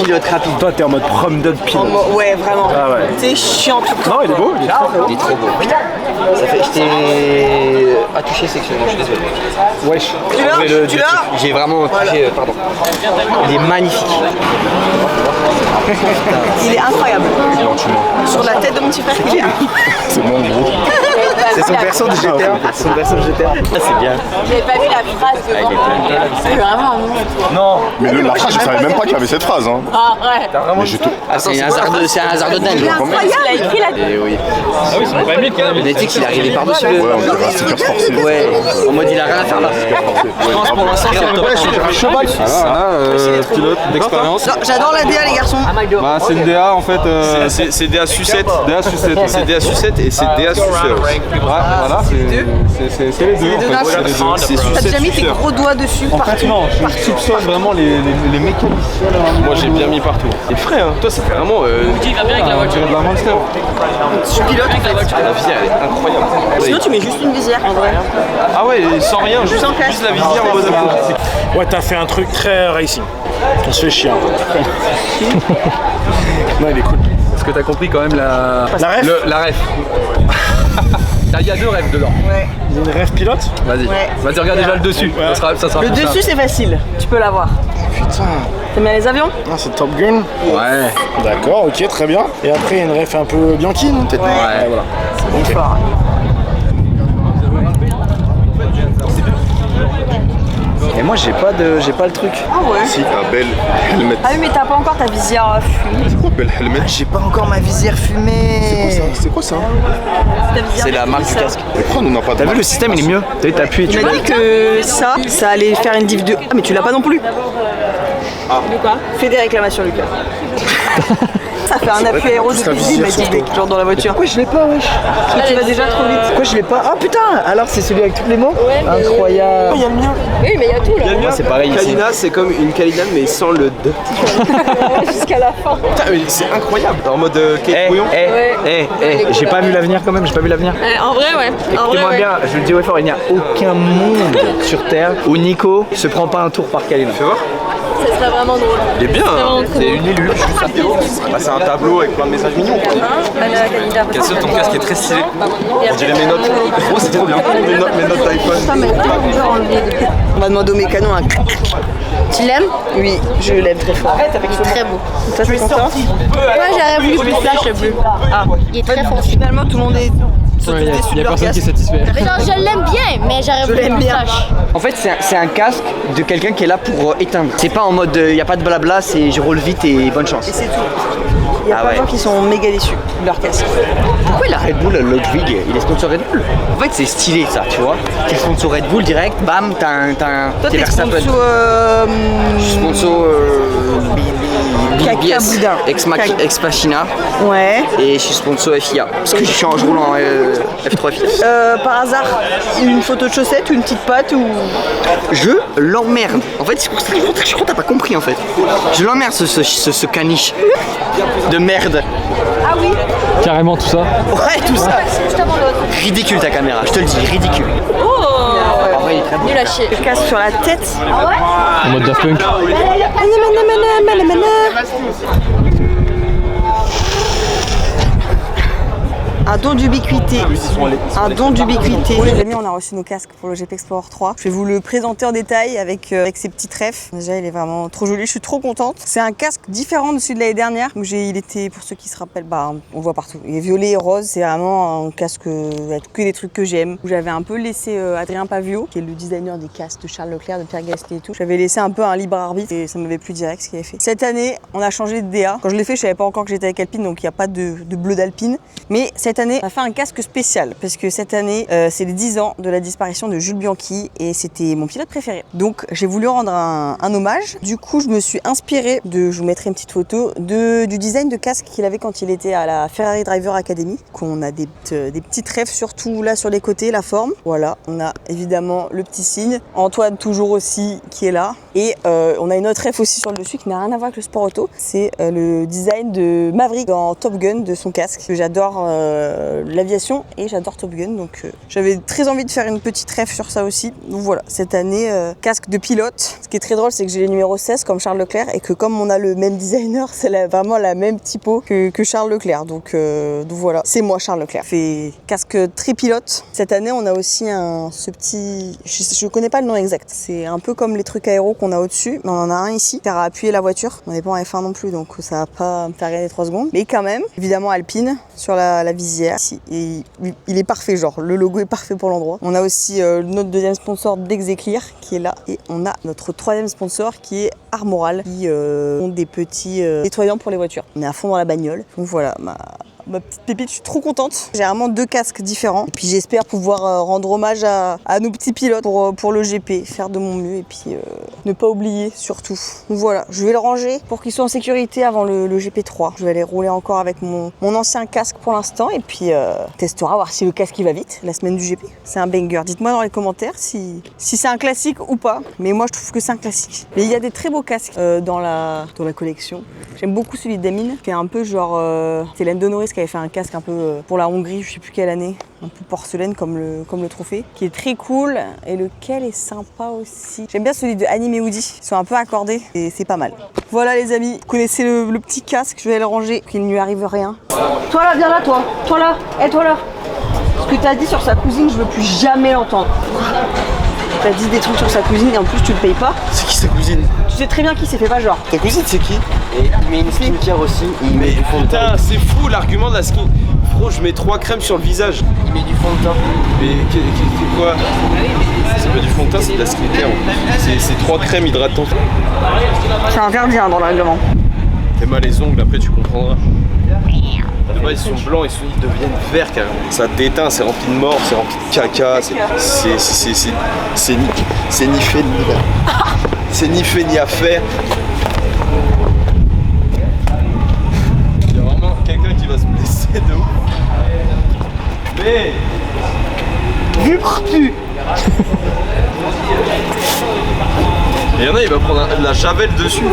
S9: Pilote rapide.
S8: Toi, t'es en mode prom-dub pilote.
S1: Ouais, vraiment.
S8: Ah ouais.
S1: C'est chiant tout le temps.
S8: Non, il est beau, il est très beau.
S9: Il est trop beau. Ça fait. J'étais attouché sexuellement, je suis désolé.
S8: Wesh.
S1: Tu l'as
S9: J'ai vraiment touché, pardon. Il est magnifique.
S1: Il est incroyable. Sur la tête de mon petit frère, il est
S8: C'est mon gros. C'est son perso de GTA. Son perso de GTA. Ah, c'est bien.
S4: J'avais pas vu la phrase devant. C'est vraiment un monstre.
S8: Non.
S12: Mais la phrase, je savais même pas qu'il y avait cette phrase. Hein.
S4: Ah ouais.
S12: Mais j'ai tout.
S9: C'est un hasard de dingue.
S4: Il est incroyable. Il a écrit la.
S9: Et oui.
S11: Ah oui, c'est pas Emile qui a
S9: Le Netflix, il est arrivé par-dessus le.
S12: Ouais, on dirait un sticker forcé.
S9: Ouais. En mode il a rien à faire là.
S5: Je pense pour l'instant c'est le top.
S3: Pilote d'expérience.
S1: J'adore la DA les garçons.
S3: Bah, c'est une DA en fait, c'est DA sucette. DA sucette. C'est DA sucette et c'est DA suceur. Voilà, c'est les deux en fait.
S1: T'as déjà mis tes gros doigts dessus partout.
S3: Non, je soupçonne vraiment les mécaniciens là. Moi j'ai bien mis partout. Et frais, hein. Toi ça fait vraiment.
S11: Qui va bien avec la voiture.
S3: De la Monster.
S1: Tu pilotes en fait.
S3: La visière elle est incroyable.
S1: Sinon tu mets juste une visière en vrai.
S3: Ah ouais, sans rien, juste la visière en mode.
S8: Ouais, t'as fait un truc très racing. On se fait chier un peu. Non, il est cool.
S5: Est-ce que t'as compris quand même la
S8: ref
S5: La ref. Il y a 2 refs dedans.
S1: Ouais.
S8: Il y a une ref pilote.
S5: Vas-y.
S1: Ouais.
S5: Vas-y, regarde déjà le dessus.
S8: Ouais.
S5: Ça sera
S1: Le
S5: plus
S1: dessus c'est facile. Tu peux l'avoir.
S8: Putain.
S1: T'aimes bien les avions?
S8: Ah, c'est Top Gun.
S5: Ouais.
S8: D'accord, ok, très bien. Et après, il y a une ref un peu Bianchi, non peut-être?
S1: Ouais.
S8: Voilà.
S1: C'est fort.
S9: Et moi j'ai pas le truc.
S1: Ah ouais.
S12: Si, un bel helmet.
S1: Ah oui mais t'as pas encore ta visière fumée.
S12: C'est quoi bel helmet?
S1: J'ai pas encore ma visière fumée.
S12: C'est quoi ça?
S9: C'est la marque du casque.
S12: Mais pourquoi on n'a pas de.
S8: T'as vu, le système il est mieux. T'as vu, t'appuies et tu
S1: Il m'a dit que ça allait faire une diff de... Ah mais tu l'as pas non plus.
S4: De quoi?
S1: Fais des réclamations Lucas. Ça fait un appui aéro depuis le début, il m'a dit, genre dans la voiture.
S9: Pourquoi je l'ai pas, wesh?
S1: Parce que tu vas déjà trop vite.
S9: Pourquoi je l'ai pas? Ah putain! Alors c'est celui avec tous les mots?
S4: Ouais, mais...
S9: Incroyable!
S1: Il y a le mien.
S4: Oui, mais il y a tout là.
S9: C'est pareil ici.
S3: Kalina c'est comme une Kalina mais sans le D.
S4: Jusqu'à la fin.
S3: Putain mais c'est incroyable. En mode Kate Bouillon.
S8: j'ai pas vu l'avenir quand même, j'ai pas vu l'avenir.
S4: En vrai, ouais.
S8: Écoutez-moi bien, je le dis haut et fort, il n'y a aucun monde sur Terre où Nico se prend pas un tour par Kalina.
S3: Fais voir.
S4: Ça serait vraiment drôle.
S3: Il est bien, hein.
S4: C'est
S3: C'est une élue. Bah, c'est un tableau avec plein de messages mignons.
S5: Cassio, ton casque est très stylé.
S3: On dirait mes notes. Oh, c'est trop bien. Mes notes d'iPhone.
S1: On va demander au mécano un...
S4: Tu l'aimes?
S1: Oui, je l'aime très fort. Avec ce
S4: Très beau.
S1: Toi, t'es content?
S4: Moi, j'aurais voulu plus flash bleu. Ah, il est très fort.
S1: Finalement, tout le monde est...
S11: Il y a personne qui est satisfait.
S4: Mais genre, je l'aime bien, mais j'aurais voulu
S1: l'aime
S4: plus
S1: bien.
S4: flash.
S9: En fait, c'est un casque de quelqu'un qui est là pour éteindre. C'est pas en mode y a pas de blabla, c'est je roule vite et bonne chance.
S1: Et c'est tout. Il y a
S9: Ah
S1: plein de
S9: ouais.
S1: gens qui sont méga déçus de leur casque.
S9: Pourquoi la Red Bull, Ludwig, il est sponsor Red Bull? En fait, c'est stylé ça, tu vois. T'es sponsor Red Bull direct, bam,
S1: Toi, t'es
S9: Verstappen.
S1: sponsor...
S9: Sponsor
S1: Caca Boudin.
S9: Ex Machina.
S1: Ouais.
S9: Et je suis sponsor FIA. Parce que je roule en F3 FIA.
S1: Par hasard, une photo de chaussette ou une petite patte ou...
S9: Je l'emmerde. En fait, c'est pour ça que je crois que t'as pas compris en fait. Je l'emmerde ce caniche de merde.
S4: Ah oui.
S11: Carrément tout ça.
S9: Ouais, tout ça. Ridicule ta caméra, je te le dis, ridicule.
S4: Oh.
S9: En vrai, il est très beau.
S4: Nul à chier.
S1: Le casque sur la tête.
S11: En mode Daft Punk.
S1: Un don d'ubiquité. Un don d'ubiquité. Bon, les amis, on a reçu nos casques pour le GP Explorer 3. Je vais vous le présenter en détail avec ses petites refs. Déjà, il est vraiment trop joli. Je suis trop contente. C'est un casque différent de celui de l'année dernière. Il était, pour ceux qui se rappellent, on le voit partout. Il est violet et rose. C'est vraiment un casque avec que des trucs que j'aime. J'avais un peu laissé Adrien Pavio, qui est le designer des casques de Charles Leclerc, de Pierre Gasly et tout. J'avais laissé un peu un libre arbitre et ça m'avait plu direct ce qu'il avait fait. Cette année, on a changé de DA. Quand je l'ai fait, je savais pas encore que j'étais avec Alpine, donc il n'y a pas de bleu d'Alpine. Mais cette cette année, on a fait un casque spécial parce que cette année, c'est les 10 ans de la disparition de Jules Bianchi et c'était mon pilote préféré. Donc j'ai voulu rendre un hommage. Du coup, je me suis inspirée je vous mettrai une petite photo, du design de casque qu'il avait quand il était à la Ferrari Driver Academy. Qu'on a des petites rêves surtout là sur les côtés, la forme. Voilà, on a évidemment le petit signe. Antoine toujours aussi qui est là. Et on a une autre rêve aussi sur le dessus qui n'a rien à voir avec le sport auto. C'est le design de Maverick dans Top Gun, de son casque. J'adore l'aviation et j'adore Top Gun, donc j'avais très envie de faire une petite rêve sur ça aussi. Donc voilà, cette année, casque de pilote. Ce qui est très drôle, c'est que j'ai les numéros 16 comme Charles Leclerc et que comme on a le même designer, c'est vraiment la même typo que Charles Leclerc. Donc voilà, c'est moi Charles Leclerc. Fait casque très pilote. Cette année, on a aussi ce petit... Je connais pas le nom exact. C'est un peu comme les trucs aéros qu'on a au-dessus, mais on en a un ici. Faire appuyer la voiture. On n'est pas en F1 non plus, donc ça va pas me faire gagner 3 secondes. Mais quand même, évidemment Alpine sur la visière. Ici. Et il est parfait, genre le logo est parfait pour l'endroit. On a aussi notre deuxième sponsor Dexeclear qui est là. Et on a notre troisième sponsor qui est Armoral, qui ont des petits nettoyants pour les voitures. On est à fond dans la bagnole. Donc voilà, ma petite pépite, je suis trop contente. J'ai vraiment 2 casques différents. Et puis j'espère pouvoir rendre hommage à nos petits pilotes pour le GP, faire de mon mieux et puis ne pas oublier surtout. Donc voilà, je vais le ranger pour qu'ils soient en sécurité avant le GP3. Je vais aller rouler encore avec mon ancien casque pour l'instant et puis testera, voir si le casque il va vite la semaine du GP. C'est un banger. Dites-moi dans les commentaires si c'est un classique ou pas. Mais moi je trouve que c'est un classique. Mais il y a des très beaux casques dans la collection. J'aime beaucoup celui d'Amine, qui est un peu genre c'est Lando Norris qui avait fait un casque un peu pour la Hongrie, je sais plus quelle année, un peu porcelaine comme le trophée, qui est très cool et lequel est sympa aussi. J'aime bien celui de Anime et Woody, ils sont un peu accordés et c'est pas mal. Voilà les amis, vous connaissez le petit casque, je vais le ranger, qu'il ne lui arrive rien. Toi là, viens là toi là, et toi là. Ce que t'as dit sur sa cousine, je veux plus jamais l'entendre. T'as dit des trucs sur sa cousine et en plus tu le payes pas.
S13: C'est qui sa cousine?
S1: Tu sais très bien qui c'est, fait pas genre.
S13: Ta cousine c'est qui?
S9: Et il met une skincare aussi.
S13: Mais putain, c'est fou l'argument de la skin. Frérot, je mets 3 crèmes sur le visage.
S9: Il met du fond de teint.
S13: Mais quoi? C'est pas du fond de teint, c'est de la skincare. C'est 3 crèmes hydratantes.
S1: C'est interdit dans le règlement.
S13: Fais mal les ongles, après tu comprendras. De base ils sont blancs, ils deviennent verts carrément. Ça déteint, c'est rempli de morts, c'est rempli de caca, c'est ni fait ni c'est ni fait ni à faire. Il y a vraiment quelqu'un qui va se blesser de ouf. Mais
S1: vu partout.
S13: il y en a, il va prendre de la javel dessus.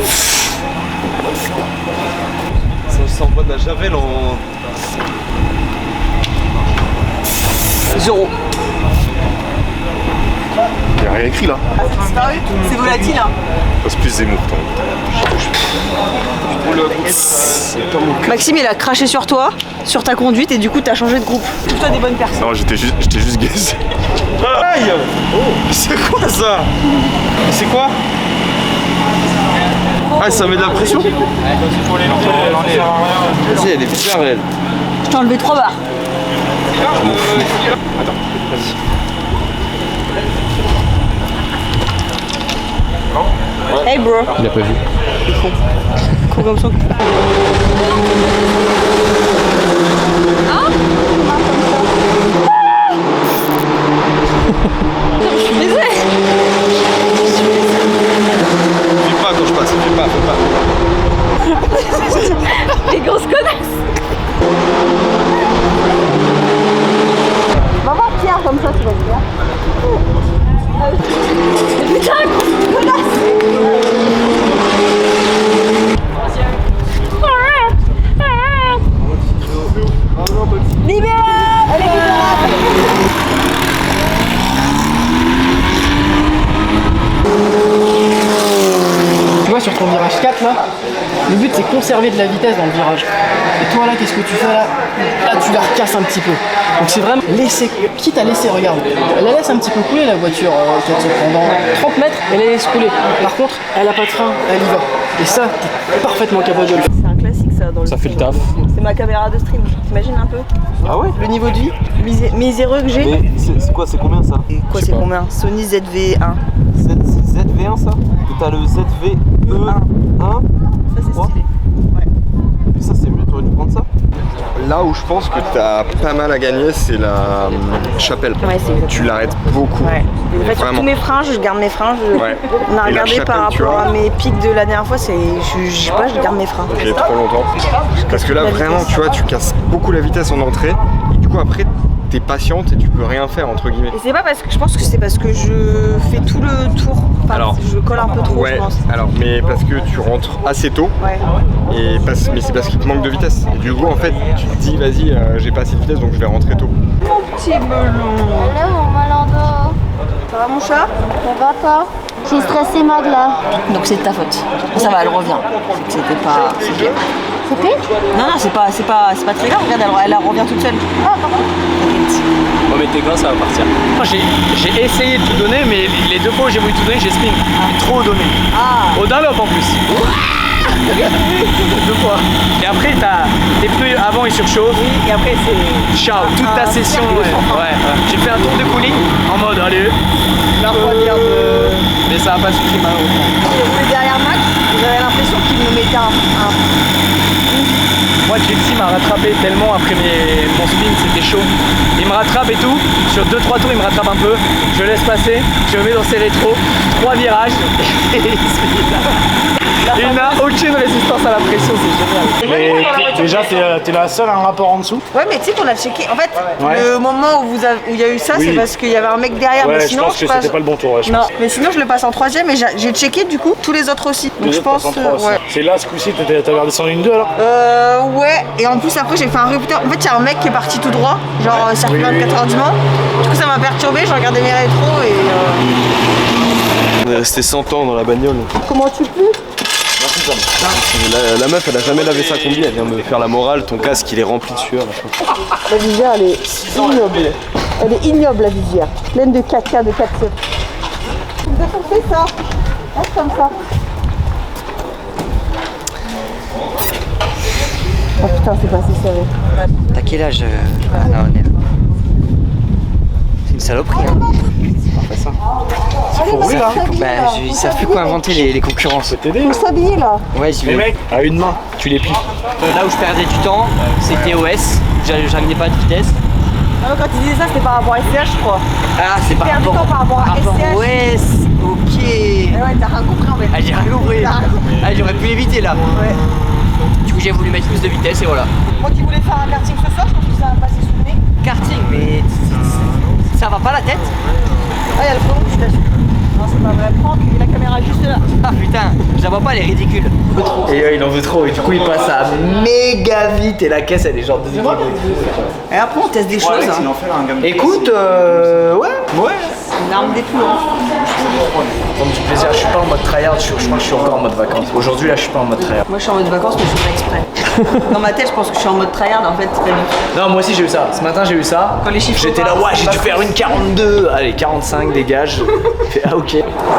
S13: Ça envoie de la javel en...
S1: 0.
S12: Y'a rien écrit là.
S1: C'est volatile hein.
S12: C'est plus Zemmour toi.
S1: Maxime il a craché sur toi, sur ta conduite et du coup t'as changé de groupe. Trouve-toi des bonnes personnes.
S12: Non, j'étais juste gaze.
S13: Aïe! C'est quoi ça? C'est quoi? Ah, ça met de la pression? Vas-y, elle est bizarre elle.
S1: Je t'ai enlevé 3 barres.
S13: Je m'en fous. Attends, vas-y.
S1: Hey bro.
S11: Il a pas vu.
S1: Con comme ça. Hein? Je suis désolée.
S13: Fais pas quand je passe, fais pas.
S1: Les grosses connasses. Va voir Pierre comme ça, tu vas te faire. Putain, grosse connasse. Libéré. Allez,
S10: Tu vois, sur ton virage 4 là, le but c'est conserver de la vitesse dans le virage. Et toi là, qu'est-ce que tu fais là? Là, tu la recasses un petit peu. Donc c'est vraiment laisser, quitte à laisser, regarde, elle la laisse un petit peu couler la voiture, peut-être pendant 30 mètres, elle la laisse couler. Par contre, elle a pas de frein, elle y va. Et ça, t'es parfaitement capable de le faire.
S1: C'est un classique ça dans le
S11: Ça fait le taf.
S1: C'est ma caméra de stream, t'imagines un peu?
S13: Ah ouais?
S1: Le niveau de vie miséreux que j'ai.
S13: Mais c'est quoi, c'est combien ça?
S1: Et quoi, c'est combien? Sony ZV1.
S13: ZV1 ça? T'as le ZVE1?
S1: Ça c'est stylé. Ouais.
S13: Ça c'est mieux, t'aurais dû prendre ça. Là où je pense que t'as pas mal à gagner, c'est la chapelle.
S1: Ouais, c'est exact.
S13: Tu l'arrêtes beaucoup.
S1: Ouais. En fait, sur tous mes freins, je garde mes freins.
S13: Ouais.
S1: On a
S13: Et la
S1: regardé par
S13: chapelle, tu
S1: rapport
S13: vois.
S1: à mes pics de la dernière fois, c'est, je sais pas, je garde mes freins.
S13: Ok, trop longtemps. Parce que là, vraiment, tu vois, tu casses beaucoup la vitesse en entrée. Et du coup, après, t'es patiente et tu peux rien faire, entre guillemets.
S1: Et c'est pas parce que je pense que c'est parce que je fais tout le tour. Enfin,
S13: Alors,
S1: je colle un peu trop,
S13: ouais,
S1: je pense.
S13: alors, mais parce que tu rentres assez tôt.
S1: Ouais.
S13: Mais c'est parce qu'il te manque de vitesse. Et du coup, en fait, tu te dis, vas-y, j'ai pas assez de vitesse, donc je vais rentrer tôt.
S1: Mon petit melon.
S14: Hello mon Malando.
S1: Ça va mon chat?
S14: Ça va pas? J'ai stressé Mag là.
S1: Donc c'est de ta faute. Ça va, elle revient. C'était pas. C'est bien.
S14: C'est pique?
S1: Non, non, c'est pas très grave. Regarde, elle revient toute seule.
S14: Ah, pardon.
S11: Bon, mais tes gants, ça va partir.
S7: J'ai essayé de tout donner, mais les 2 fois où j'ai voulu tout donner, j'ai spin. J'ai trop donné.
S1: Ah.
S7: Au Dunlop en plus. 2 fois. Et après, tes pneus avant ils surchauffent.
S1: Et après, c'est.
S7: Ciao, toute ta session. Ouais. J'ai fait un tour de cooling en mode allez. La première de. Mais ça a pas suffi malheureusement.
S1: Derrière Max, j'avais l'impression qu'il me mettait un.
S7: Moi, Chelsea m'a rattrapé tellement après mon spin, c'était chaud. Il me rattrape et tout. Sur 2-3 tours, il me rattrape un peu. Je laisse passer, je me mets dans ses rétros. 3 virages. Et il n'a aucune résistance à la pression, c'est génial.
S8: Mais déjà, t'es la seule à un rapport en dessous.
S1: Ouais, mais tu sais qu'on a checké. En fait,
S8: Ouais.
S1: le moment où il y a eu ça,
S8: Oui.
S1: c'est parce qu'il y avait un mec derrière.
S8: Ouais,
S1: mais
S8: je
S1: sinon,
S8: pense que c'était pas le bon tour. Ouais, je
S1: Non,
S8: pense.
S1: mais sinon, je le passe en 3ème et j'ai checké du coup tous les autres aussi. Donc
S8: Les
S1: je
S8: autres
S1: pense.
S8: passent en trois aussi.
S1: Ouais.
S8: C'est là, ce coup-ci, t'avais redescendu une 2 alors?
S1: Ouais, et en plus après j'ai fait un rupteur. En fait, il y a un mec qui est parti tout droit, genre circuit 24 heures du Mans. Du coup, ça m'a perturbé, j'ai regardé mes rétros et.
S13: On est resté 100 ans dans la bagnole.
S1: Comment tu peux?
S13: La meuf, elle a jamais lavé sa combi, elle vient me faire la morale. Ton casque, il est rempli de sueur. Machin.
S1: La visière, elle est ignoble. Elle est ignoble, la visière. Pleine de caca, de capsule. On fait ça. Reste comme ça. Oh putain, c'est pas assez serré.
S9: T'as quel âge, Naonel? C'est une saloperie, hein. C'est pas ça.
S8: C'est pour lui là.
S9: Ils savent plus quoi inventer les concurrences.
S1: Faut s'habiller là.
S9: Ouais, j'y
S8: Les
S9: vais.
S8: mecs, à une main, tu les plies.
S9: Là où je perdais du temps, c'était OS. J'arrivais pas de vitesse.
S1: Ah, quand il disait ça, c'était par rapport à SCH, je crois.
S9: Ah, c'est par
S1: Perdu
S9: rapport
S1: temps par rapport à SCH.
S9: OS. Ok.
S1: Ouais, t'as rien compris en fait.
S9: Ah, j'ai rien compris.
S1: T'as rien compris.
S9: Ah, j'aurais pu l'éviter là.
S1: Ouais.
S9: Du coup, j'ai voulu mettre plus de vitesse et voilà.
S1: Moi qui voulais faire un karting ce soir, je pense que ça va passer sous le nez.
S9: Karting, mais ça va pas la tête?
S1: Ah, il y a le front, je t'assure. Non, c'est pas vrai. Franck, la caméra est juste là.
S9: Ah putain, je la vois pas, elle est ridicule.
S7: Et il en veut trop, et du coup il passe à méga vite et la caisse elle est genre déséquilibrée.
S1: Et après, on teste des choses. Hein.
S7: Écoute, ouais.
S1: Une arme des plus longs.
S7: Prendre du plaisir, je suis pas en mode tryhard, je crois que je suis encore en mode vacances. Aujourd'hui là je suis pas en mode tryhard.
S1: Moi, je suis en mode vacances, mais je fais pas exprès. Dans ma tête, je pense que je suis en mode tryhard, en fait, c'est pas du tout.
S7: Non, moi aussi j'ai eu ça. Ce matin j'ai eu ça.
S1: Quand les chiffres
S7: J'étais
S1: sont
S7: là,
S1: pas-
S7: ouais, j'ai dû faire une 42. Allez, 45, dégage. Je fais, ah ok.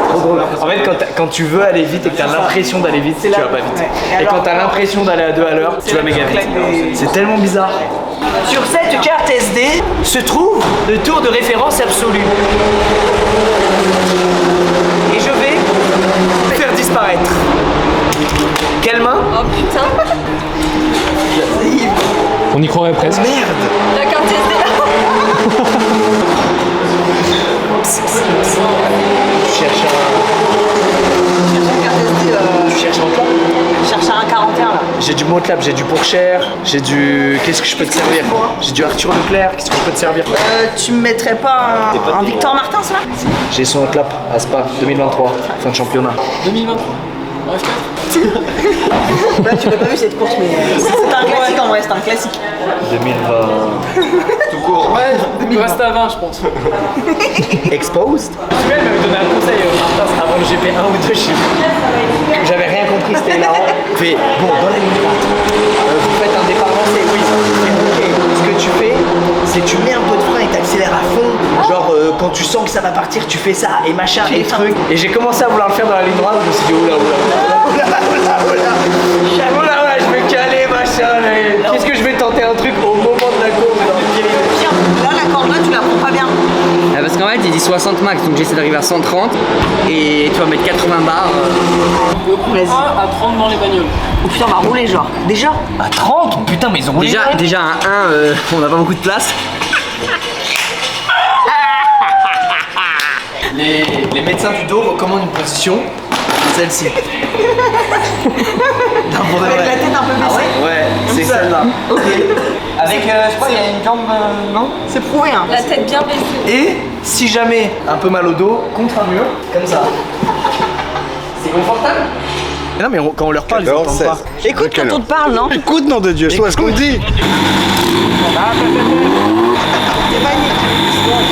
S7: Trop drôle. En fait, quand tu veux aller vite et que t'as l'impression d'aller vite, tu vas pas vite.
S1: Ouais.
S7: Et quand t'as l'impression d'aller à 2 à l'heure, tu vas méga vite. C'est tellement bizarre. Sur cette carte SD se trouve le tour de référence absolu. Et je vais faire disparaître. Quelle main?
S4: Oh putain.
S11: On y croirait presque.
S7: Merde.
S4: La carte SD.
S7: Tu cherches tu cherches un clap?
S1: Je cherche un 41 là.
S7: J'ai du Motlap, j'ai du Pourchère, j'ai du... Qu'est-ce que je peux te servir? J'ai du Arthur Leclerc, qu'est-ce que je peux te servir?
S1: Tu me mettrais pas un Victor Martin, ça?
S7: J'ai son clap à Spa 2023, fin de championnat.
S11: 2023.
S1: Là, tu l'as pas vu cette course, mais c'est un classique en vrai, c'est un classique.
S7: 2020.
S13: Tout court.
S11: Ouais, il reste à 20, je pense.
S7: Exposed. Tu elle m'avait donné un conseil, Martin, avant le GP1 ou 2, je sais plus. J'avais rien compris, c'était hilarant. Fait, bon, dans la ligne droite, vous faites un départ lancé, oui. Fait, ok, ce que tu fais, c'est tu mets un peu de frein et t'accélères à fond. Genre, quand tu sens que ça va partir, tu fais ça, et machin, et truc. Et j'ai commencé à vouloir le faire dans la ligne droite, je me suis dit, oula, je vais caler, machin. Qu'est-ce que je vais tenter un truc au moment de la courbe?
S1: Là, la corde là, tu la prends pas bien.
S9: Parce qu'en fait, il dit 60 max, donc j'essaie d'arriver à 130 et tu vas mettre 80 barres.
S11: Vas-y. À 30 dans les bagnoles.
S1: Oh putain, on va rouler genre. Déjà
S9: À 30? Putain, mais ils ont roulé. Déjà à 1, on n'a pas beaucoup de place. Les médecins du dos recommandent une position, celle-ci.
S1: Avec la tête un peu baissée.
S9: Ouais, c'est celle-là. Ok. Avec, je crois, il y a une jambe, non?
S1: C'est prouvé, hein.
S4: La tête bien baissée.
S9: Et si jamais un peu mal au dos, contre un mur, comme ça. C'est confortable?
S8: Non mais quand on leur parle, ils entendent pas.
S1: Écoute quand on te parle, non?
S2: Écoute, nom de Dieu, je vois ce qu'on te dit.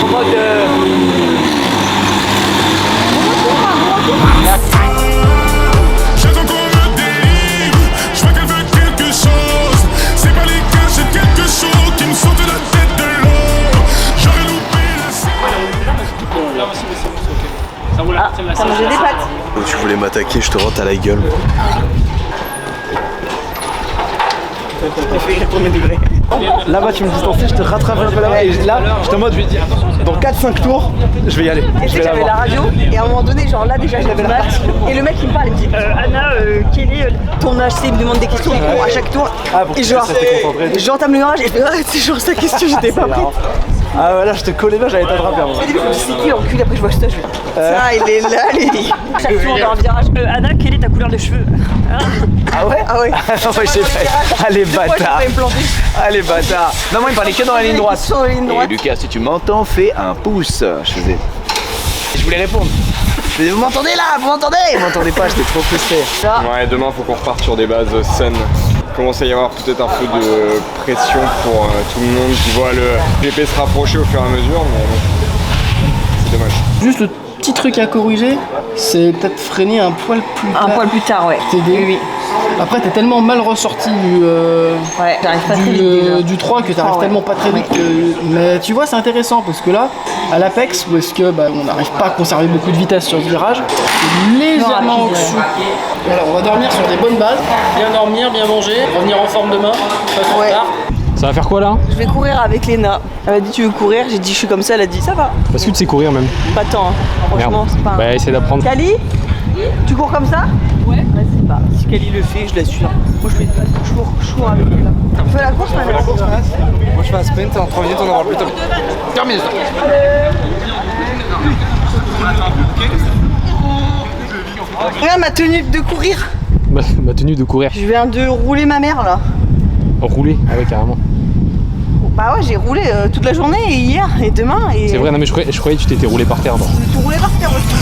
S9: En mode...
S15: J'attends qu'on me délivre, je vois qu'elle veut quelque chose. C'est pas les cœurs, j'ai quelque chose qui me saute de la tête de l'eau. J'aurais loupé le...
S1: T'as mangé des pâtes.
S13: Tu voulais m'attaquer, je te rentre à la gueule.
S8: Là-bas, tu me distançais, je te rattrape un peu là-bas. Et là, j'étais en mode, dans 4-5 tours, je vais y aller.
S1: Et tu sais, j'avais la radio, et à un moment donné, genre là déjà j'avais le match, et le mec il me parle, il me dit Anna, quel est ton âge? Il me demande des questions à chaque tour, et genre, j'entame le garage, et je fais c'est genre sa question, j'étais pas prête.
S8: Ah ouais, là, je te collais là, j'allais t'attraper.
S1: Au début, je me suis dit, c'est qui l'enculé, après je vois ça, je fais ça, il est là, lui. Chaque tour dans un virage, Anna, quelle est ta couleur de cheveux?
S8: Ah ouais?
S1: Ah ouais.
S8: Ouais, j'ai fait. Allez, bâtard. Allez, bâtard. Non, moi, il parlait que dans la ligne droite.
S1: Sur la ligne droite.
S13: Et Lucas, si tu m'entends, fais un pouce. Je faisais.
S8: Je voulais répondre. Je faisais, vous m'entendez là? Vous m'entendez? Vous m'entendez pas, j'étais trop frustré.
S3: Ouais, demain faut qu'on reparte sur des bases saines. Il commence à y avoir peut-être un peu de pression pour tout le monde qui voit le GP se rapprocher au fur et à mesure, mais c'est dommage.
S10: Juste le petit truc à corriger, c'est peut-être freiner un poil plus tard.
S1: Un poil plus tard, ouais.
S10: Oui. Après, t'es tellement mal ressorti du 3 que t'arrives tellement pas très vite que... Mais tu vois, c'est intéressant parce que là, à l'Apex, où est-ce que on n'arrive pas à conserver beaucoup de vitesse sur ce virage, c'est légèrement au-dessus. Voilà, on va dormir sur des bonnes bases. Bien dormir, bien manger, revenir en forme demain, pas trop tard.
S11: Ça va faire quoi là?
S1: Je vais courir avec Léna. Elle m'a dit tu veux courir? J'ai dit je suis comme ça, elle a dit ça va.
S11: Parce que tu sais courir même.
S1: Pas tant, hein. Franchement c'est pas...
S11: Bah essaie d'apprendre.
S1: Kali? Tu cours comme ça? Ouais. Vas-y, bah si Kali le fait, je l'assure. Moi je cours avec elle là. On fait la course maintenant?
S6: Moi je fais un sprint, en 3 minutes on aura plus tôt. Terminé ça.
S1: Regarde ma tenue de courir.
S11: Ma tenue de courir.
S1: Je viens de rouler ma mère là.
S11: Rouler? Ah ouais carrément.
S1: Bah ouais, j'ai roulé toute la journée et hier et demain et...
S11: C'est vrai, non mais je croyais que tu t'étais roulé par terre.
S1: J'ai tout roulé par terre aussi.